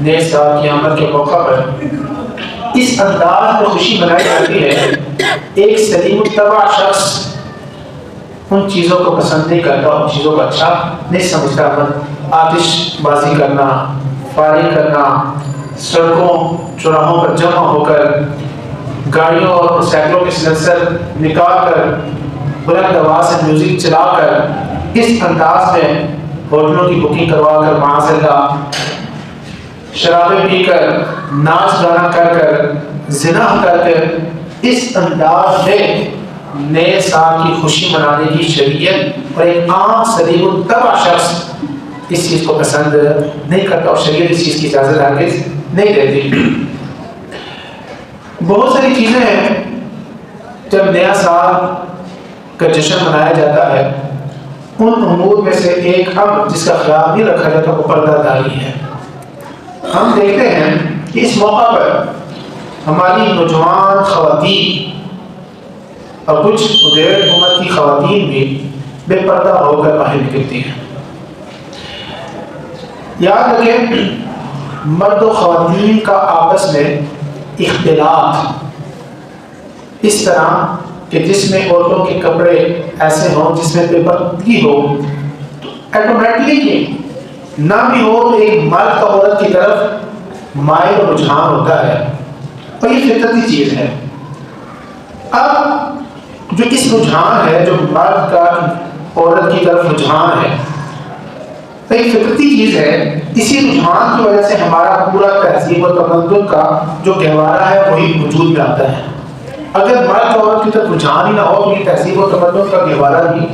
نئے سال کی آمد کے موقع پر اس انداز میں خوشی منائی جاتی ہے۔ ایک سلیم الطبع شخص ان چیزوں کو پسند نہیں کرتا، ان چیزوں کو اچھا نہیں سمجھتا۔ آتش بازی کرنا، فائرنگ کرنا، سڑکوں چوراہوں پر جمع ہو کر گاڑیوں اور سائیکلوں کے سلنسر نکال کر بلند آواز سے میوزک چلا کر اس انداز میں ہوٹلوں کی بکنگ کروا کر معاذ اللہ شرابیں پی کر ناچ گانا کر کر زنا کر کر اس انداز میں نئے سال کی خوشی منانے کی شریعت اور ایک عام سلیم الطبع شخص اس چیز کو پسند نہیں کرتا، اور شریعت اس چیز کی اجازت ہرگز نہیں دیتی۔ بہت ساری چیزیں ہیں جب نیا سال کا جشن منایا جاتا ہے، ان امور میں سے ایک اب جس کا خیال نہیں رکھا جاتا وہ پردہ داری ہے۔ ہم دیکھتے ہیں کہ اس موقع پر ہماری نوجوان خواتین اور کچھ ادھیڑ عمر کی خواتین بھی بے پردہ ہو کر باہر نکلتی ہیں۔ یاد رکھیں، مرد و خواتین کا آپس میں اختلاط اس طرح کہ جس میں عورتوں کے کپڑے ایسے ہوں جس میں بے پردگی ہو، تو ایٹومیٹلی نہ بھی ہو تو ایک مرد کا عورت کی طرف مائل اور رجحان ہوتا ہے، اور یہ فطرتی چیز ہے۔ اب جو اس رجحان ہے، جو مرد کا عورت کی طرف رجحان ہے، تو ایک فطرتی چیز ہے۔ اسی رجحان کی وجہ سے ہمارا پورا تہذیب و تمدن کا جو گہوارہ ہے وہی وجود میں آتا ہے۔ اگر مرد اور عورت کی طرف رجحان ہی نہ ہو تو یہ تہذیب و تمدن کا گہوارہ بھی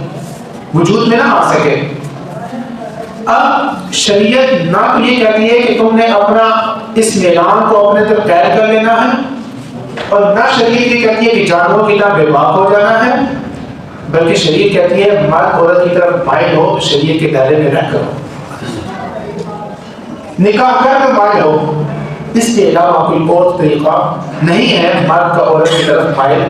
وجود میں نہ آ سکے۔ اب شریعت نہ تو یہ کہتی ہے کہ تم نے اپنا اس میدان کو اپنے طرف قید کر لینا ہے، اور نہ شریعت یہ کہتی ہے کہ جانوروں کی طرح بے باک ہو جانا ہے، بلکہ شریعت کہتی ہے مرد عورت کی طرف مائل ہو تو شریعت کے دائرے میں رہ کر نکاح کر کے مائل ہو، اس کے علاوہ کوئی اور طریقہ نہیں ہے مرد کا عورت کی طرف مائل